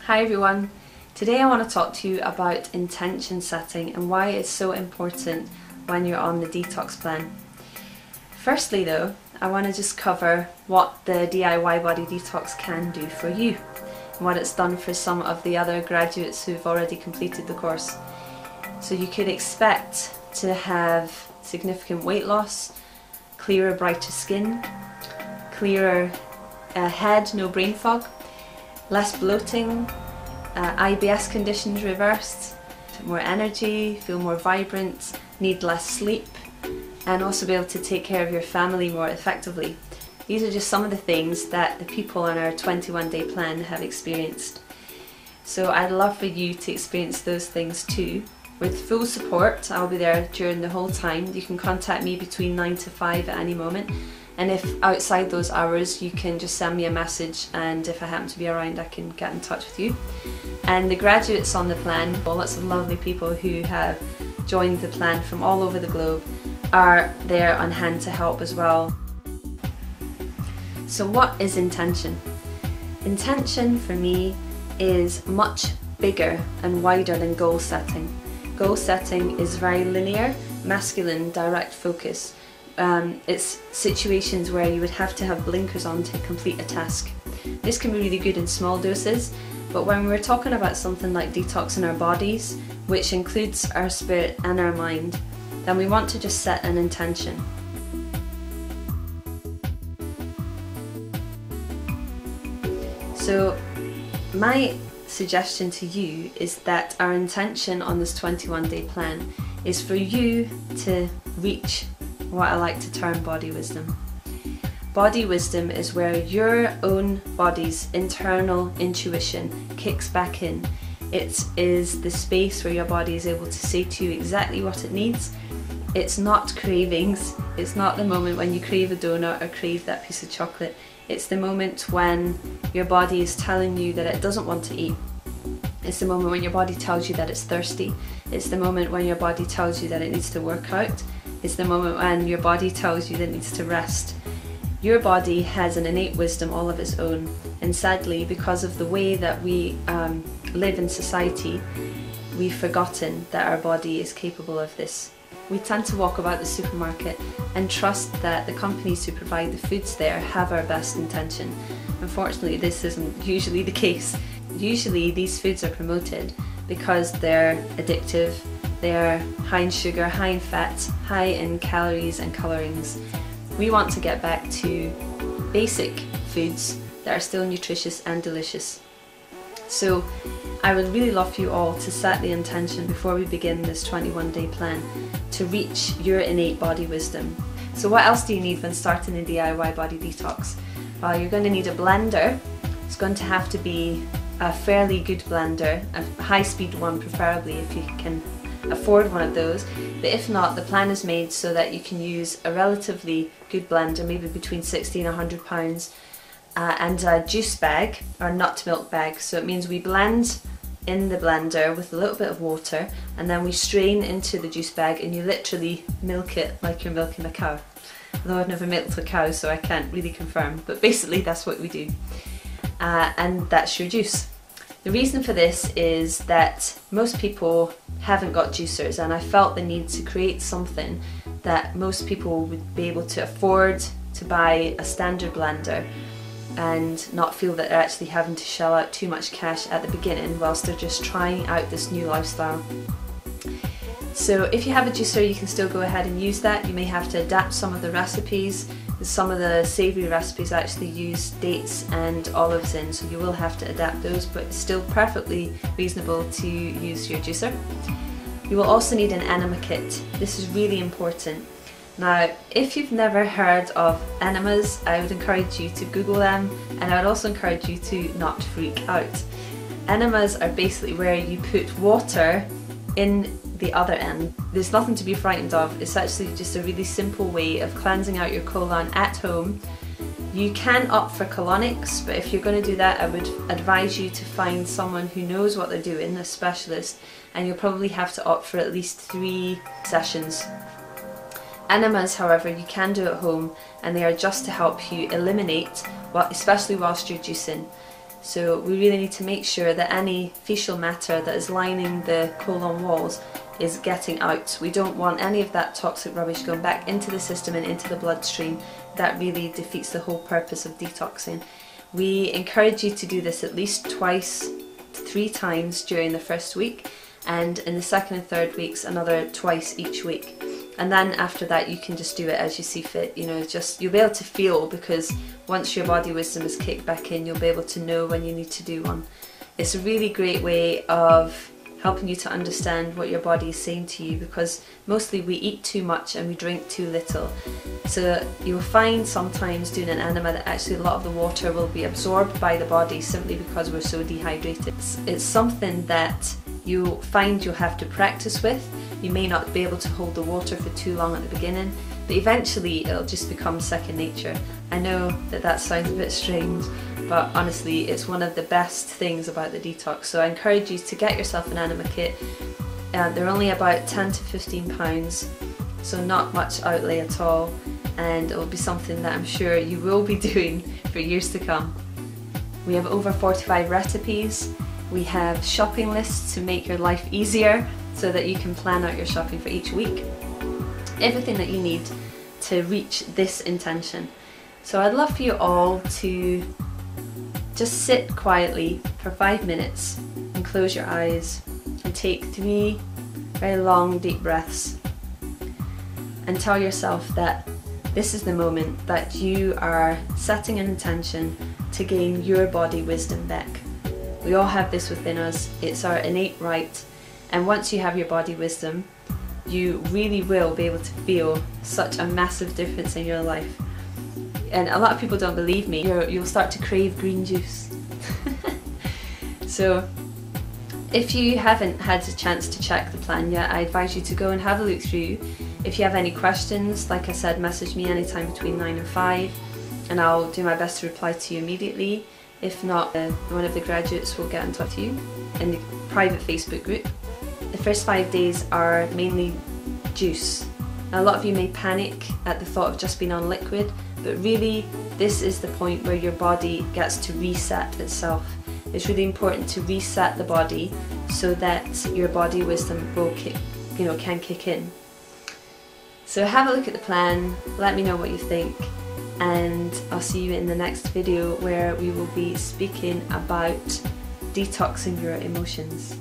Hi everyone, today I want to talk to you about intention setting and why it's so important when you're on the detox plan. Firstly though, I want to just cover what the DIY Body Detox can do for you and what it's done for some of the other graduates who've already completed the course. So you could expect to have significant weight loss, clearer, brighter skin, clearer head, no brain fog, less bloating, IBS conditions reversed, more energy, feel more vibrant, need less sleep, and also be able to take care of your family more effectively. These are just some of the things that the people on our 21-day plan have experienced. So I'd love for you to experience those things too. With full support, I'll be there during the whole time. You can contact me between 9 to 5 at any moment. And if outside those hours, you can just send me a message, and if I happen to be around, I can get in touch with you. And the graduates on the plan, well, lots of lovely people who have joined the plan from all over the globe, are there on hand to help as well. So what is intention? Intention for me is much bigger and wider than goal setting. Goal setting is very linear, masculine, direct focus. It's situations where you would have to have blinkers on to complete a task. This can be really good in small doses, but when we're talking about something like detoxing our bodies, which includes our spirit and our mind, then we want to just set an intention. So my suggestion to you is that our intention on this 21-day plan is for you to reach what I like to term body wisdom. Body wisdom is where your own body's internal intuition kicks back in. It is the space where your body is able to say to you exactly what it needs. It's not cravings. It's not the moment when you crave a donut or crave that piece of chocolate. It's the moment when your body is telling you that it doesn't want to eat. It's the moment when your body tells you that it's thirsty. It's the moment when your body tells you that it needs to work out. It's the moment when your body tells you that it needs to rest. Your body has an innate wisdom all of its own, and sadly, because of the way that we live in society, we've forgotten that our body is capable of this. We tend to walk about the supermarket and trust that the companies who provide the foods there have our best intention. Unfortunately, this isn't usually the case. Usually these foods are promoted because they're addictive, they're high in sugar, high in fat, high in calories and colourings. We want to get back to basic foods that are still nutritious and delicious. So I would really love for you all to set the intention before we begin this 21-day plan to reach your innate body wisdom. So what else do you need when starting a DIY Body Detox? Well, you're going to need a blender. It's going to have to be a fairly good blender, a high-speed one preferably if you can afford one of those, but if not, the plan is made so that you can use a relatively good blender, maybe between 60 and 100 pounds, and a juice bag or nut milk bag. So it means we blend in the blender with a little bit of water, and then we strain into the juice bag, and you literally milk it like you're milking a cow. Although I've never milked a cow, so I can't really confirm, but basically that's what we do. And that's your juice. The reason for this is that most people haven't got juicers, and I felt the need to create something that most people would be able to afford to buy a standard blender and not feel that they're actually having to shell out too much cash at the beginning whilst they're just trying out this new lifestyle. So if you have a juicer, you can still go ahead and use that. You may have to adapt some of the recipes. Some of the savoury recipes actually use dates and olives in, so you will have to adapt those, but it's still perfectly reasonable to use your juicer. You will also need an Enema Kit. This is really important. Now, if you've never heard of enemas, I would encourage you to Google them, and I would also encourage you to not freak out. Enemas are basically where you put water in the other end. There's nothing to be frightened of. It's actually just a really simple way of cleansing out your colon at home. You can opt for colonics, but if you're going to do that, I would advise you to find someone who knows what they're doing, a specialist, and you'll probably have to opt for at least 3 sessions. Enemas, however, you can do at home, and they are just to help you eliminate, well, especially whilst you're juicing. So we really need to make sure that any fecal matter that is lining the colon walls is getting out. We don't want any of that toxic rubbish going back into the system and into the bloodstream. That really defeats the whole purpose of detoxing. We encourage you to do this at least twice to 3 times during the first week, and in the second and third weeks another twice each week. And then after that you can just do it as you see fit. You know, just you'll be able to feel, because once your body wisdom is kicked back in, you'll be able to know when you need to do one. It's a really great way of helping you to understand what your body is saying to you, because mostly we eat too much and we drink too little. So you'll find sometimes doing an enema that actually a lot of the water will be absorbed by the body simply because we're so dehydrated. It's something that you'll find you'll have to practice with. You may not be able to hold the water for too long at the beginning, but eventually it'll just become second nature. I know that that sounds a bit strange, but honestly it's one of the best things about the detox. So I encourage you to get yourself an Enema Kit. They're only about £10 to £15, so not much outlay at all, and it will be something that I'm sure you will be doing for years to come. We have over 45 recipes. We have shopping lists to make your life easier so that you can plan out your shopping for each week. Everything that you need to reach this intention. So I'd love for you all to just sit quietly for 5 minutes and close your eyes and take 3 very long deep breaths and tell yourself that this is the moment that you are setting an intention to gain your body wisdom back. We all have this within us, it's our innate right, and once you have your body wisdom, you really will be able to feel such a massive difference in your life. And a lot of people don't believe me, you'll start to crave green juice. So if you haven't had a chance to check the plan yet, I advise you to go and have a look through. If you have any questions, like I said, message me anytime between 9 and 5 and I'll do my best to reply to you immediately. If not, one of the graduates will get in touch with you in the private Facebook group. The first 5 days are mainly juice. Now, a lot of you may panic at the thought of just being on liquid, but really this is the point where your body gets to reset itself. It's really important to reset the body so that your body wisdom will can kick in. So have a look at the plan, let me know what you think, and I'll see you in the next video where we will be speaking about detoxing your emotions.